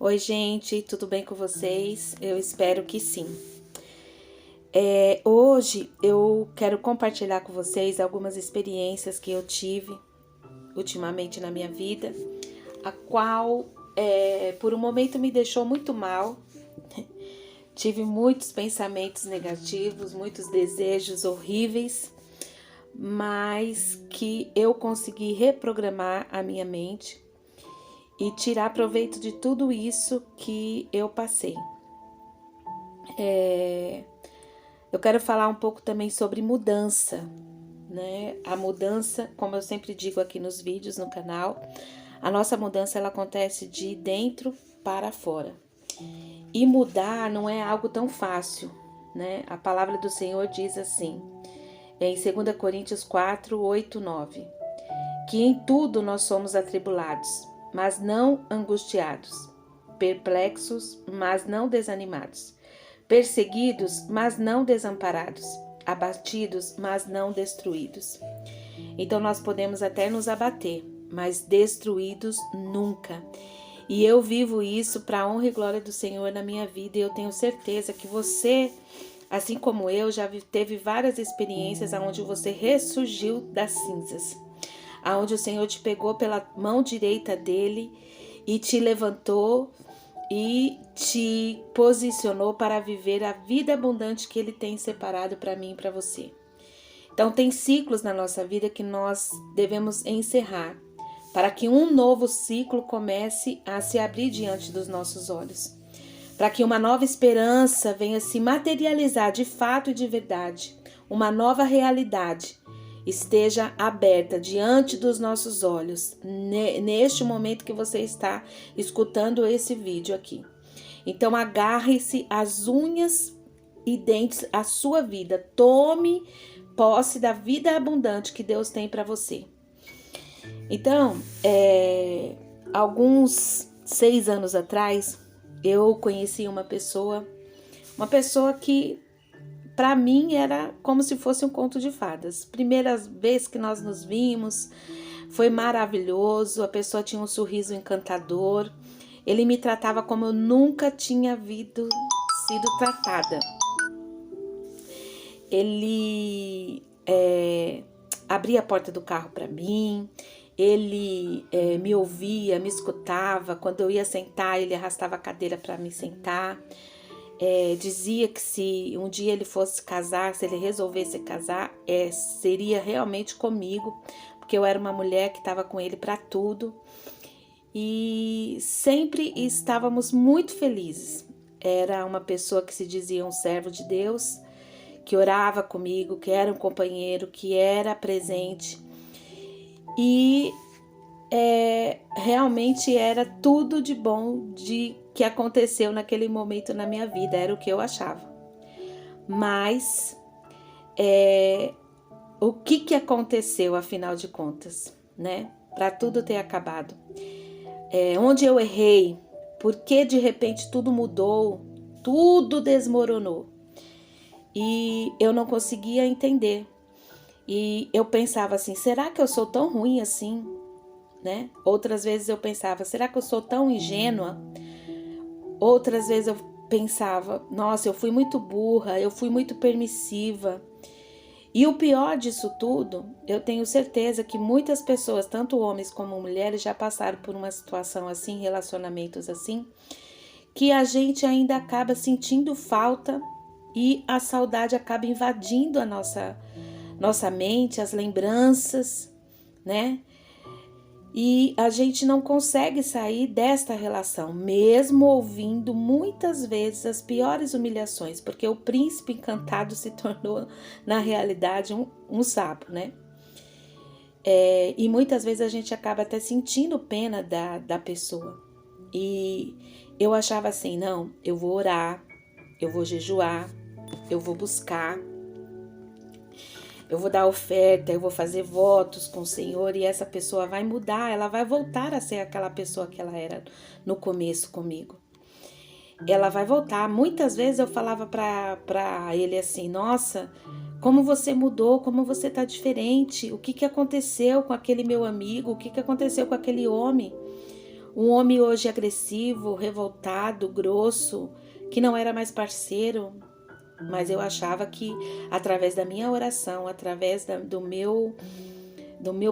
Oi, gente, tudo bem com vocês? Eu espero que sim. Hoje eu quero compartilhar com vocês algumas experiências que eu tive ultimamente na minha vida, a qual por um momento me deixou muito mal. Tive muitos pensamentos negativos, muitos desejos horríveis, mas que eu consegui reprogramar a minha mente e tirar proveito de tudo isso que eu passei. Eu quero falar um pouco também sobre mudança, né? A mudança, como eu sempre digo aqui nos vídeos no canal, a nossa mudança ela acontece de dentro para fora. E mudar não é algo tão fácil, né? A palavra do Senhor diz assim, em 2 Coríntios 4, 8, 9, que em tudo nós somos atribulados, mas não angustiados, perplexos, mas não desanimados, perseguidos, mas não desamparados, abatidos, mas não destruídos. Então nós podemos até nos abater, mas destruídos nunca. E eu vivo isso para a honra e glória do Senhor na minha vida, e eu tenho certeza que você, assim como eu, já teve várias experiências onde você ressurgiu das cinzas, aonde o Senhor te pegou pela mão direita dele e te levantou e te posicionou para viver a vida abundante que ele tem separado para mim e para você. Então tem ciclos na nossa vida que nós devemos encerrar, para que um novo ciclo comece a se abrir diante dos nossos olhos, para que uma nova esperança venha se materializar de fato e de verdade, uma nova realidade esteja aberta diante dos nossos olhos, neste momento que você está escutando esse vídeo aqui. Então agarre-se às unhas e dentes à sua vida, tome posse da vida abundante que Deus tem para você. Então, alguns 6 anos atrás, eu conheci uma pessoa que para mim era como se fosse um conto de fadas. Primeira vez que nós nos vimos, foi maravilhoso, a pessoa tinha um sorriso encantador, ele me tratava como eu nunca tinha sido tratada. Ele abria a porta do carro para mim, ele me ouvia, me escutava. Quando eu ia sentar, ele arrastava a cadeira para me sentar. Dizia que se um dia ele fosse casar, se ele resolvesse casar, seria realmente comigo, porque eu era uma mulher que estava com ele para tudo. E sempre estávamos muito felizes. Era uma pessoa que se dizia um servo de Deus, que orava comigo, que era um companheiro, que era presente. E realmente era tudo de bom que aconteceu naquele momento na minha vida, era o que eu achava. Mas o que aconteceu afinal de contas, né? Para tudo ter acabado. Onde eu errei, porque de repente tudo mudou, tudo desmoronou. E eu não conseguia entender. E eu pensava assim, será que eu sou tão ruim assim? Né? Outras vezes eu pensava, será que eu sou tão ingênua? Outras vezes eu pensava, nossa, eu fui muito burra, eu fui muito permissiva. E o pior disso tudo, eu tenho certeza que muitas pessoas, tanto homens como mulheres, já passaram por uma situação assim, relacionamentos assim, que a gente ainda acaba sentindo falta e a saudade acaba invadindo a nossa mente, as lembranças, né? E a gente não consegue sair desta relação, mesmo ouvindo muitas vezes as piores humilhações, porque o príncipe encantado se tornou, na realidade, um sapo, né? E muitas vezes a gente acaba até sentindo pena da pessoa. E eu achava assim, não, eu vou orar, eu vou jejuar, eu vou buscar, eu vou dar oferta, eu vou fazer votos com o Senhor e essa pessoa vai mudar, ela vai voltar a ser aquela pessoa que ela era no começo comigo. Ela vai voltar. Muitas vezes eu falava pra ele assim, nossa, como você mudou, como você tá diferente, o que aconteceu com aquele meu amigo, o que aconteceu com aquele homem? Um homem hoje agressivo, revoltado, grosso, que não era mais parceiro, mas eu achava que através da minha oração, através do meu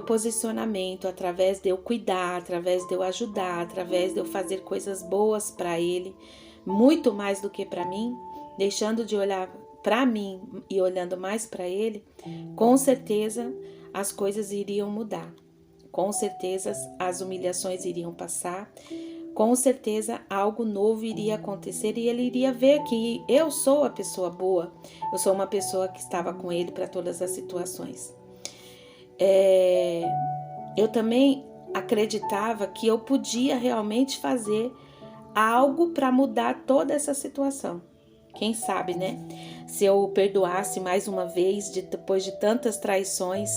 posicionamento, através de eu cuidar, através de eu ajudar, através de eu fazer coisas boas para ele, muito mais do que para mim, deixando de olhar para mim e olhando mais para ele, com certeza as coisas iriam mudar. Com certeza as humilhações iriam passar. Com certeza algo novo iria acontecer e ele iria ver que eu sou a pessoa boa. Eu sou uma pessoa que estava com ele para todas as situações. Eu também acreditava que eu podia realmente fazer algo para mudar toda essa situação. Quem sabe, né? Se eu perdoasse mais uma vez, depois de tantas traições,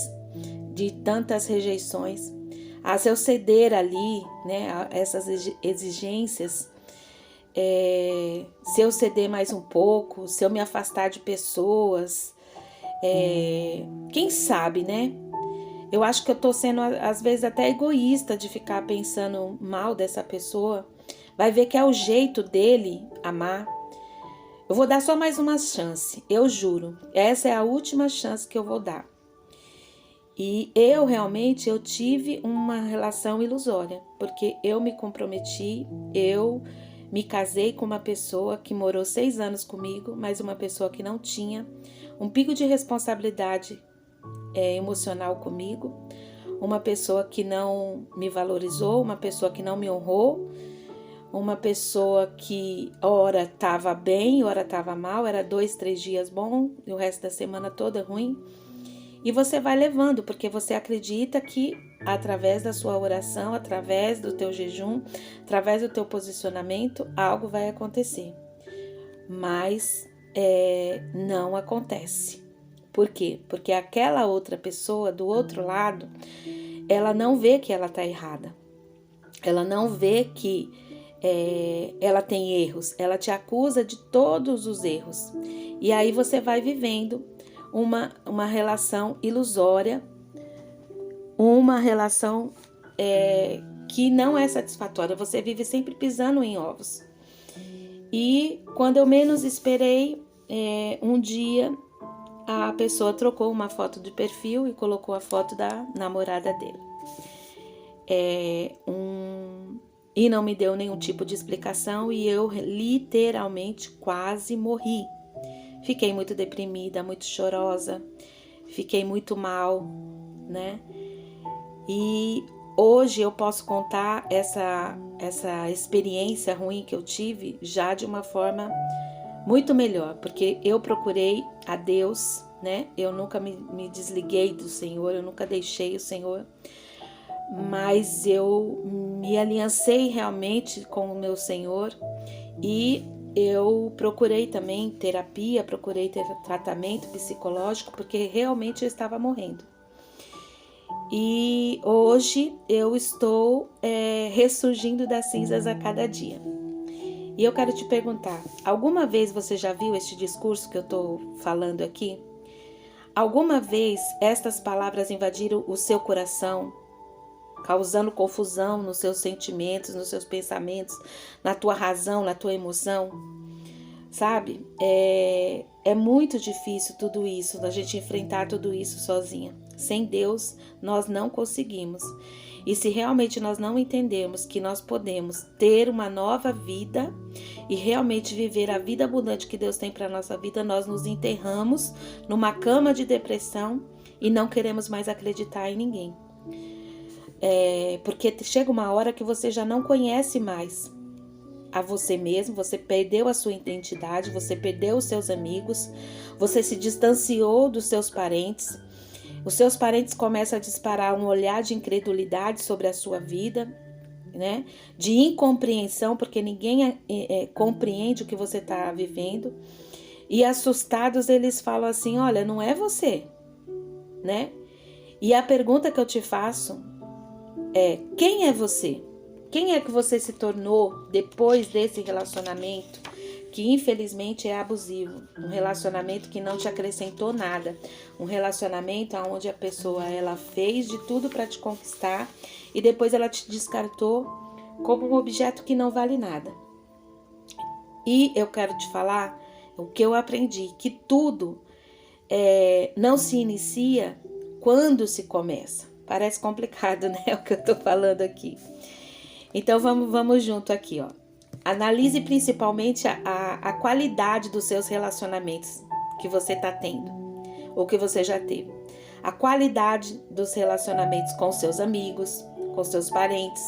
de tantas rejeições, se eu ceder ali, né, a essas exigências, se eu ceder mais um pouco, se eu me afastar de pessoas, quem sabe, né? Eu acho que eu tô sendo, às vezes, até egoísta de ficar pensando mal dessa pessoa. Vai ver que é o jeito dele amar. Eu vou dar só mais uma chance, eu juro. Essa é a última chance que eu vou dar. E eu tive uma relação ilusória, porque eu me comprometi, eu me casei com uma pessoa que morou 6 anos comigo, mas uma pessoa que não tinha um pico de responsabilidade emocional comigo, uma pessoa que não me valorizou, uma pessoa que não me honrou, uma pessoa que ora estava bem, ora estava mal, era 2, 3 dias bom e o resto da semana toda ruim. E você vai levando, porque você acredita que através da sua oração, através do teu jejum, através do teu posicionamento, algo vai acontecer. Mas não acontece. Por quê? Porque aquela outra pessoa do outro lado, ela não vê que ela está errada. Ela não vê que ela tem erros. Ela te acusa de todos os erros. E aí você vai vivendo uma relação ilusória, uma relação que não é satisfatória. Você vive sempre pisando em ovos. E quando eu menos esperei, um dia a pessoa trocou uma foto de perfil e colocou a foto da namorada dele. E não me deu nenhum tipo de explicação e eu literalmente quase morri. Fiquei muito deprimida, muito chorosa, fiquei muito mal, né? E hoje eu posso contar essa experiência ruim que eu tive já de uma forma muito melhor, porque eu procurei a Deus, né? Eu nunca me desliguei do Senhor, eu nunca deixei o Senhor, mas eu me aliancei realmente com o meu Senhor e eu procurei também terapia, procurei ter tratamento psicológico, porque realmente eu estava morrendo. E hoje eu estou ressurgindo das cinzas a cada dia. E eu quero te perguntar, alguma vez você já viu este discurso que eu estou falando aqui? Alguma vez estas palavras invadiram o seu coração, causando confusão nos seus sentimentos, nos seus pensamentos, na tua razão, na tua emoção? Sabe? É muito difícil tudo isso, a gente enfrentar tudo isso sozinha. Sem Deus, nós não conseguimos. E se realmente nós não entendermos que nós podemos ter uma nova vida e realmente viver a vida abundante que Deus tem para a nossa vida, nós nos enterramos numa cama de depressão e não queremos mais acreditar em ninguém. Porque chega uma hora que você já não conhece mais a você mesmo, você perdeu a sua identidade, você perdeu os seus amigos, você se distanciou dos seus parentes. Os seus parentes começam a disparar um olhar de incredulidade sobre a sua vida, né? De incompreensão, porque ninguém compreende o que você está vivendo. E assustados eles falam assim, olha, não é você, né? E a pergunta que eu te faço é, quem é você? Quem é que você se tornou depois desse relacionamento que infelizmente é abusivo? Um relacionamento que não te acrescentou nada. Um relacionamento onde a pessoa ela fez de tudo para te conquistar e depois ela te descartou como um objeto que não vale nada. E eu quero te falar o que eu aprendi, que tudo não se inicia quando se começa. Parece complicado, né, o que eu tô falando aqui. Então vamos junto aqui, ó. Analise principalmente a qualidade dos seus relacionamentos que você tá tendo, ou que você já teve. A qualidade dos relacionamentos com seus amigos, com seus parentes,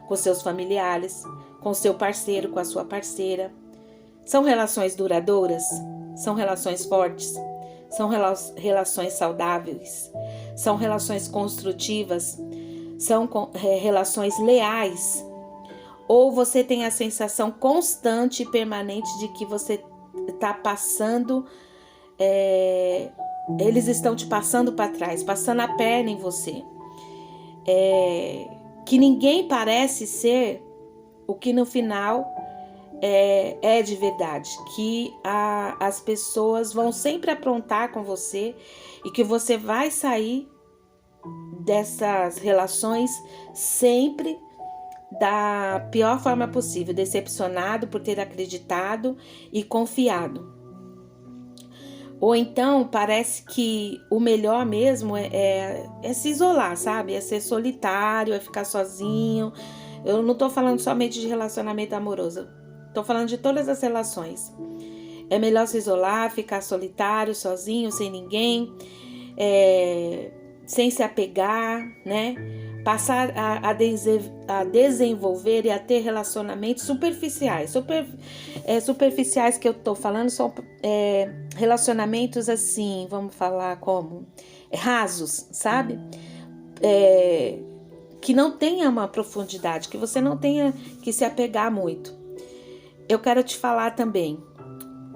com seus familiares, com seu parceiro, com a sua parceira. São relações duradouras? São relações fortes? São relações saudáveis? São relações construtivas? São relações leais? Ou você tem a sensação constante e permanente de que você está passando, eles estão te passando para trás, passando a perna em você? Que ninguém parece ser o que no final é de verdade, que as pessoas vão sempre aprontar com você e que você vai sair dessas relações sempre da pior forma possível, decepcionado por ter acreditado e confiado. Ou então parece que o melhor mesmo é se isolar, sabe? É ser solitário, é ficar sozinho. Eu não tô falando somente de relacionamento amoroso, tô falando de todas as relações. É melhor se isolar, ficar solitário, sozinho, sem ninguém, sem se apegar, né? Passar a desenvolver e a ter relacionamentos superficiais. Superficiais que eu tô falando são relacionamentos assim, vamos falar como rasos, sabe? Que não tenha uma profundidade, que você não tenha que se apegar muito. Eu quero te falar também,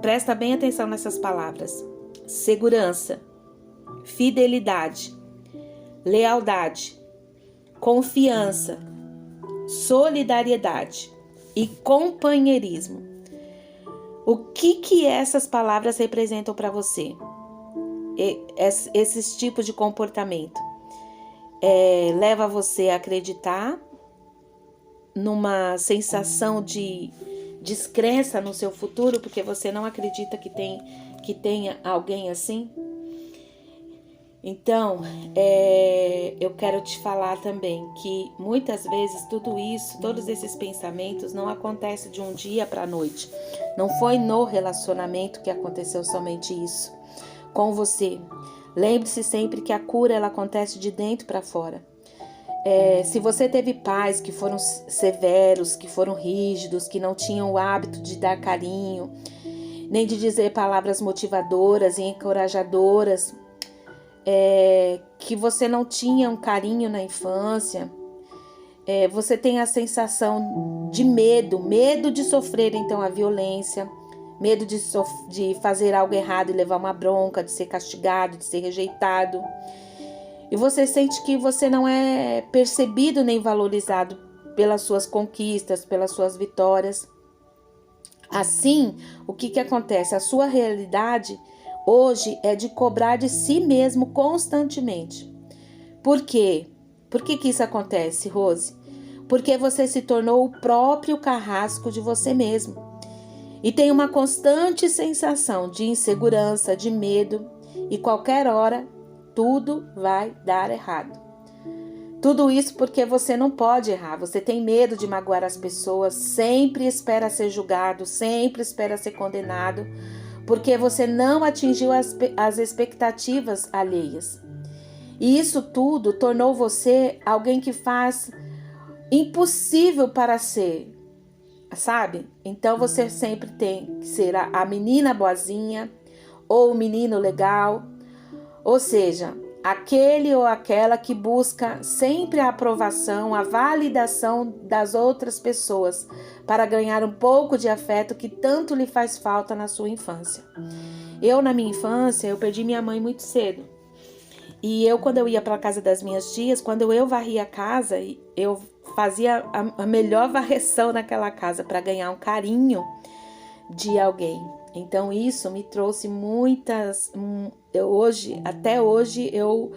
presta bem atenção nessas palavras: segurança, fidelidade, lealdade, confiança, solidariedade e companheirismo. O que essas palavras representam para você? Esses tipos de comportamento leva você a acreditar numa sensação de descrença no seu futuro, porque você não acredita que tenha alguém assim? Então, eu quero te falar também que muitas vezes tudo isso, todos esses pensamentos não acontecem de um dia para a noite. Não foi no relacionamento que aconteceu somente isso com você. Lembre-se sempre que a cura ela acontece de dentro para fora. Se você teve pais que foram severos, que foram rígidos, que não tinham o hábito de dar carinho, nem de dizer palavras motivadoras e encorajadoras, que você não tinha um carinho na infância, você tem a sensação de medo de sofrer então a violência, medo de fazer algo errado e levar uma bronca, de ser castigado, de ser rejeitado. E você sente que você não é percebido nem valorizado pelas suas conquistas, pelas suas vitórias. Assim, o que acontece? A sua realidade hoje é de cobrar de si mesmo constantemente. Por quê? Por que isso acontece, Rose? Porque você se tornou o próprio carrasco de você mesmo. E tem uma constante sensação de insegurança, de medo, e qualquer hora tudo vai dar errado. Tudo isso porque você não pode errar, você tem medo de magoar as pessoas, sempre espera ser julgado, sempre espera ser condenado, porque você não atingiu as expectativas alheias. E isso tudo tornou você alguém que faz impossível para ser, sabe? Então você sempre tem que ser a menina boazinha ou o menino legal, ou seja, aquele ou aquela que busca sempre a aprovação, a validação das outras pessoas para ganhar um pouco de afeto que tanto lhe faz falta na sua infância. Eu, na minha infância, eu perdi minha mãe muito cedo. E quando eu ia para a casa das minhas tias, quando eu varria a casa, eu fazia a melhor varreção naquela casa para ganhar um carinho de alguém. Então isso me trouxe muitas... Até hoje eu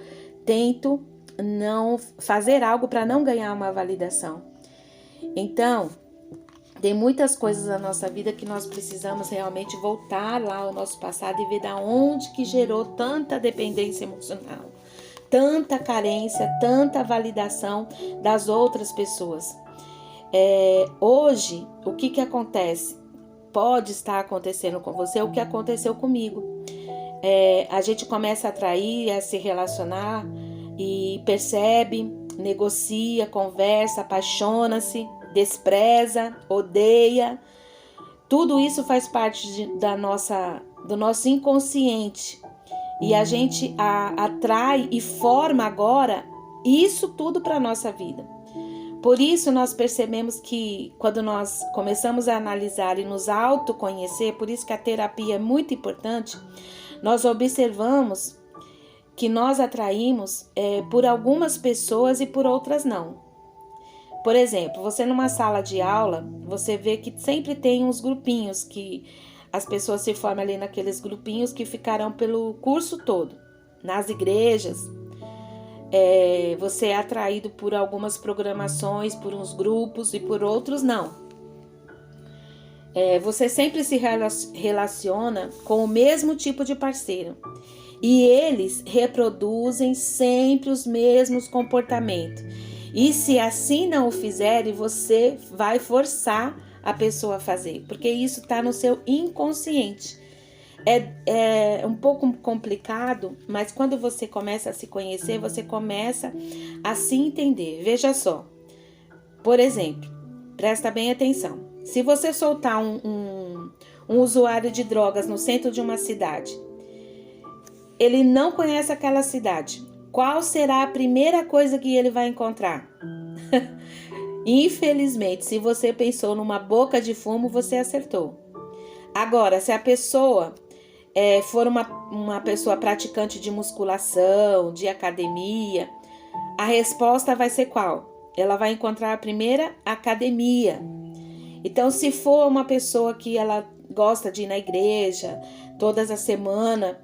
tento não fazer algo para não ganhar uma validação. Então, tem muitas coisas na nossa vida que nós precisamos realmente voltar lá ao nosso passado e ver da onde que gerou tanta dependência emocional, tanta carência, tanta validação das outras pessoas. Hoje, o que acontece? Pode estar acontecendo com você o que aconteceu comigo. A gente começa a atrair, a se relacionar e percebe, negocia, conversa, apaixona-se, despreza, odeia. Tudo isso faz parte do nosso inconsciente. E a gente atrai e forma agora isso tudo para a nossa vida. Por isso nós percebemos que quando nós começamos a analisar e nos autoconhecer, por isso que a terapia é muito importante, nós observamos que nós atraímos por algumas pessoas e por outras não. Por exemplo, você numa sala de aula, você vê que sempre tem uns grupinhos que as pessoas se formam ali naqueles grupinhos que ficarão pelo curso todo. Nas igrejas, você é atraído por algumas programações, por uns grupos e por outros não. Você sempre se relaciona com o mesmo tipo de parceiro e eles reproduzem sempre os mesmos comportamentos. E se assim não o fizerem, você vai forçar a pessoa a fazer, porque isso está no seu inconsciente. É um pouco complicado, mas quando você começa a se conhecer, você começa a se entender. Veja só, por exemplo, presta bem atenção. Se você soltar um usuário de drogas no centro de uma cidade, ele não conhece aquela cidade. Qual será a primeira coisa que ele vai encontrar? Infelizmente, se você pensou numa boca de fumo, você acertou. Agora, se a pessoa for uma pessoa praticante de musculação, de academia, a resposta vai ser qual? Ela vai encontrar a primeira academia. Então, se for uma pessoa que ela gosta de ir na igreja todas as semanas,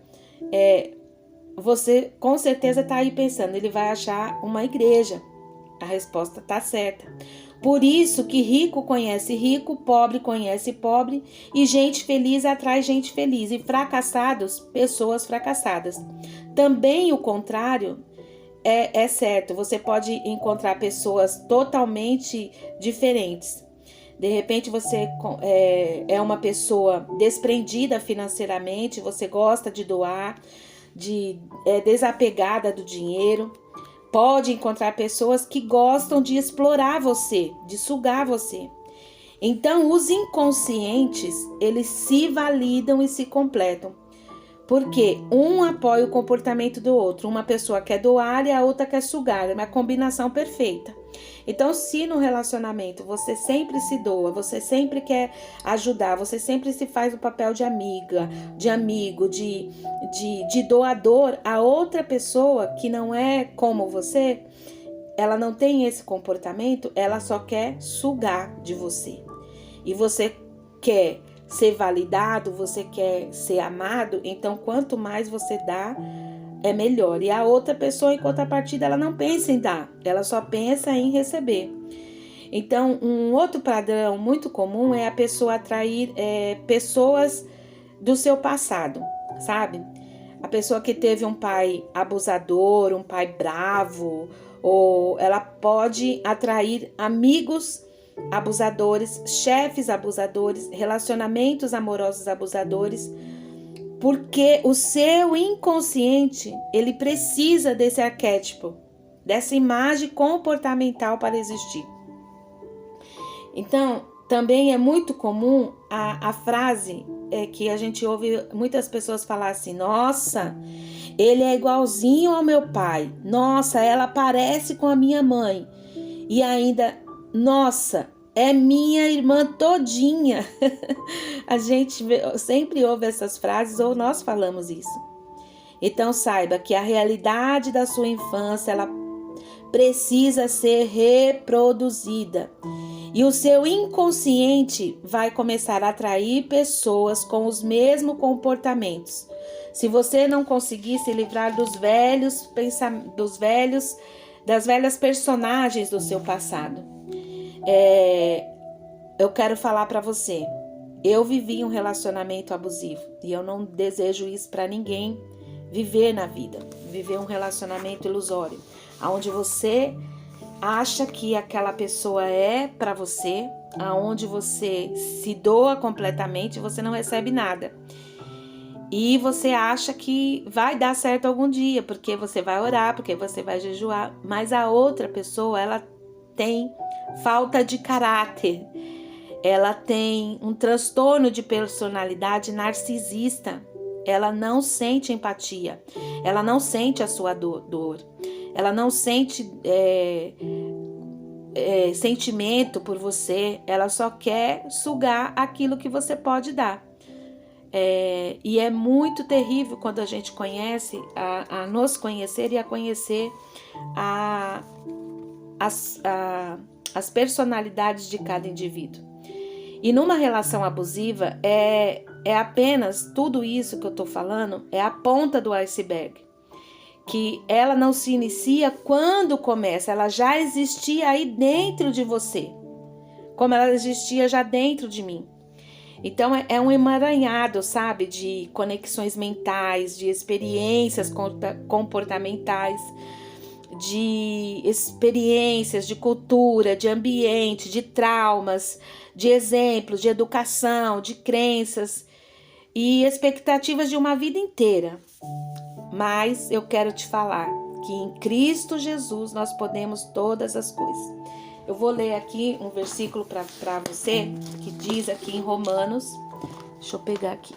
você com certeza está aí pensando, ele vai achar uma igreja. A resposta está certa. Por isso que rico conhece rico, pobre conhece pobre, e gente feliz atrai gente feliz, e fracassados, pessoas fracassadas. Também o contrário é certo, você pode encontrar pessoas totalmente diferentes. De repente você é uma pessoa desprendida financeiramente, você gosta de doar, desapegada do dinheiro. Pode encontrar pessoas que gostam de explorar você, de sugar você. Então, os inconscientes, eles se validam e se completam. Porque um apoia o comportamento do outro. Uma pessoa quer doar e a outra quer sugar. É uma combinação perfeita. Então, se no relacionamento você sempre se doa, você sempre quer ajudar, você sempre se faz o papel de amiga, de amigo, de doador, a outra pessoa que não é como você, ela não tem esse comportamento, ela só quer sugar de você. E você quer ser validado, você quer ser amado, então quanto mais você dá, é melhor. E a outra pessoa, em contrapartida, ela não pensa em dar, ela só pensa em receber. Então, um outro padrão muito comum é a pessoa atrair pessoas do seu passado, sabe? A pessoa que teve um pai abusador, um pai bravo, ou ela pode atrair amigos abusadores, chefes abusadores, relacionamentos amorosos abusadores, porque o seu inconsciente, ele precisa desse arquétipo, dessa imagem comportamental para existir. Então, também é muito comum a frase que a gente ouve muitas pessoas falar assim: nossa, ele é igualzinho ao meu pai, nossa, ela parece com a minha mãe, e ainda, nossa, é minha irmã todinha. A gente sempre ouve essas frases, ou nós falamos isso. Então saiba que a realidade da sua infância, ela precisa ser reproduzida. E o seu inconsciente vai começar a atrair pessoas com os mesmos comportamentos. Se você não conseguir se livrar das velhas personagens do seu passado. Eu quero falar para você, eu vivi um relacionamento abusivo e eu não desejo isso para ninguém viver na vida, viver um relacionamento ilusório, onde você acha que aquela pessoa é para você, aonde você se doa completamente e você não recebe nada. E você acha que vai dar certo algum dia, porque você vai orar, porque você vai jejuar, mas a outra pessoa, ela tem falta de caráter, ela tem um transtorno de personalidade narcisista, ela não sente empatia, ela não sente a sua dor, ela não sente sentimento por você, ela só quer sugar aquilo que você pode dar. E é muito terrível quando a gente conhece, a nos conhecer e a conhecer as personalidades de cada indivíduo. E numa relação abusiva, é apenas tudo isso que eu estou falando, é a ponta do iceberg. Que ela não se inicia quando começa, ela já existia aí dentro de você, como ela existia já dentro de mim. Então é um emaranhado, sabe, de conexões mentais, de experiências comportamentais, de experiências, de cultura, de ambiente, de traumas, de exemplos, de educação, de crenças e expectativas de uma vida inteira. Mas eu quero te falar que em Cristo Jesus nós podemos todas as coisas. Eu vou ler aqui um versículo para você, que diz aqui em Romanos, deixa eu pegar aqui,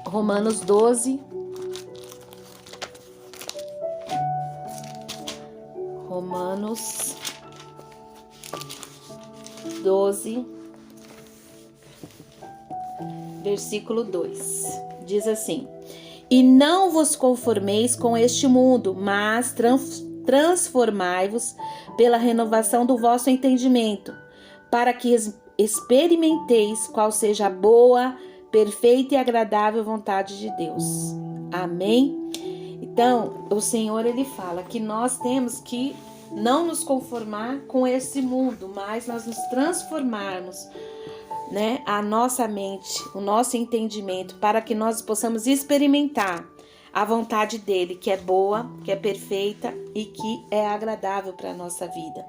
Romanos 12, versículo 2, diz assim: E não vos conformeis com este mundo, mas transformai-vos pela renovação do vosso entendimento, para que experimenteis qual seja a boa, perfeita e agradável vontade de Deus. Amém? Então, o Senhor, ele fala que nós temos que não nos conformar com esse mundo, mas nós nos transformarmos, né, a nossa mente, o nosso entendimento, para que nós possamos experimentar a vontade dele, que é boa, que é perfeita e que é agradável para a nossa vida.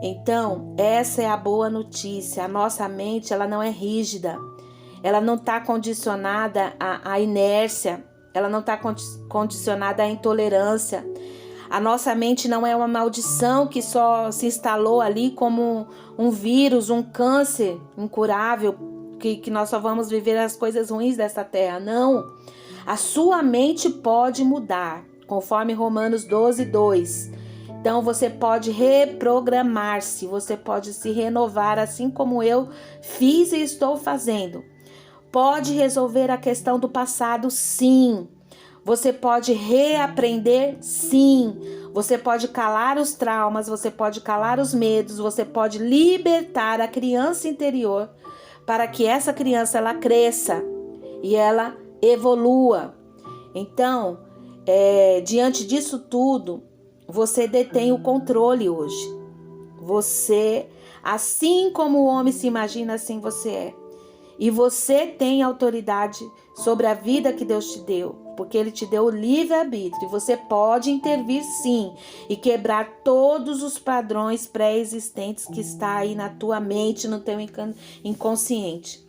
Então, essa é a boa notícia. A nossa mente, ela não é rígida, ela não está condicionada à inércia, ela não está condicionada à intolerância. A nossa mente não é uma maldição que só se instalou ali como um vírus, um câncer incurável, que nós só vamos viver as coisas ruins dessa terra. Não. A sua mente pode mudar, conforme Romanos 12, 2. Então você pode reprogramar-se, você pode se renovar, assim como eu fiz e estou fazendo. Pode resolver a questão do passado, sim. Você pode reaprender, sim. Você pode calar os traumas, você pode calar os medos, você pode libertar a criança interior para que essa criança ela cresça e ela evolua. Então, diante disso tudo, você detém o controle hoje. Você, assim como o homem se imagina, assim você é. E você tem autoridade sobre a vida que Deus te deu, porque Ele te deu o livre-arbítrio. Você pode intervir sim e quebrar todos os padrões pré-existentes que está aí na tua mente, no teu inconsciente.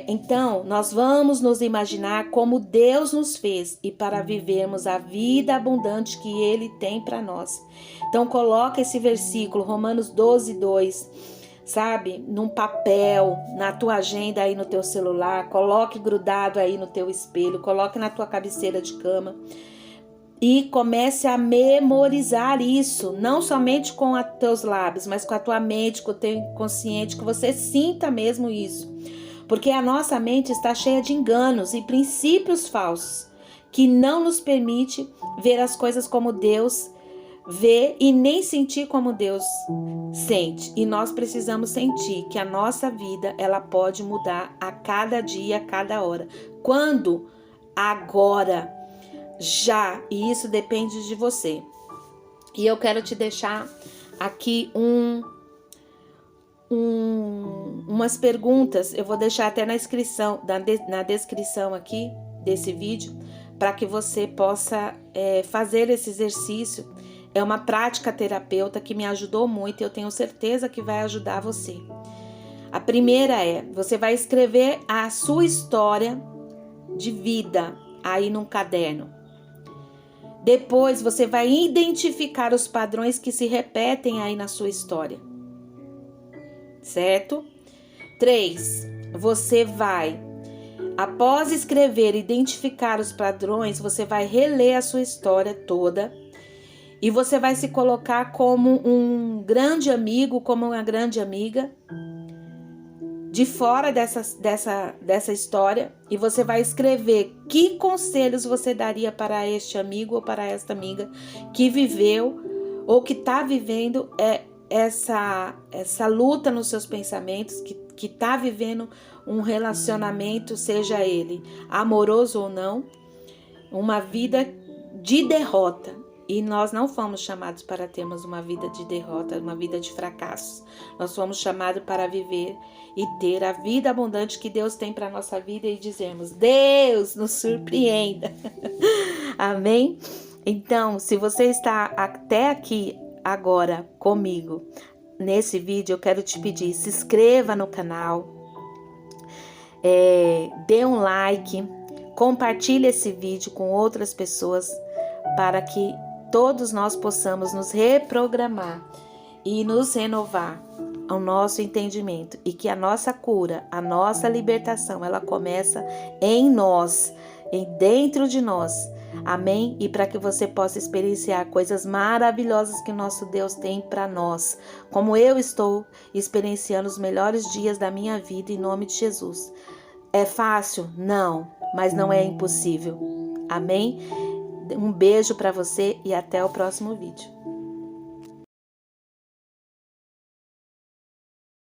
Então, nós vamos nos imaginar como Deus nos fez e para vivermos a vida abundante que Ele tem para nós. Então, coloca esse versículo, Romanos 12, 2, sabe, num papel, na tua agenda aí no teu celular, coloque grudado aí no teu espelho, coloque na tua cabeceira de cama e comece a memorizar isso, não somente com os teus lábios, mas com a tua mente, com o teu inconsciente, que você sinta mesmo isso. Porque a nossa mente está cheia de enganos e princípios falsos, que não nos permite ver as coisas como Deus vê e nem sentir como Deus sente. E nós precisamos sentir que a nossa vida, ela pode mudar a cada dia, a cada hora. Quando? Agora. Já. E isso depende de você. E eu quero te deixar aqui umas perguntas. Eu vou deixar até na descrição aqui desse vídeo, para que você possa fazer esse exercício. É uma prática terapeuta que me ajudou muito e eu tenho certeza que vai ajudar você. A primeira você vai escrever a sua história de vida aí num caderno. Depois você vai identificar os padrões que se repetem aí na sua história. Certo? 3. Você vai, após escrever e identificar os padrões, você vai reler a sua história toda e você vai se colocar como um grande amigo, como uma grande amiga, de fora dessa história, e você vai escrever que conselhos você daria para este amigo ou para esta amiga que viveu ou que está vivendo essa luta nos seus pensamentos, que está vivendo um relacionamento, seja ele amoroso ou não, uma vida de derrota. E nós não fomos chamados para termos uma vida de derrota, uma vida de fracassos. Nós fomos chamados para viver e ter a vida abundante que Deus tem para a nossa vida e dizermos: Deus nos surpreenda. Amém? Então, se você está até aqui agora comigo nesse vídeo, eu quero te pedir, se inscreva no canal, dê um like, compartilhe esse vídeo com outras pessoas para que todos nós possamos nos reprogramar e nos renovar ao nosso entendimento, e que a nossa cura, a nossa libertação, ela começa em nós, dentro de nós. Amém? E para que você possa experienciar coisas maravilhosas que nosso Deus tem para nós, como eu estou experienciando os melhores dias da minha vida, em nome de Jesus. É fácil? Não, mas não é impossível. Amém? Um beijo para você e até o próximo vídeo.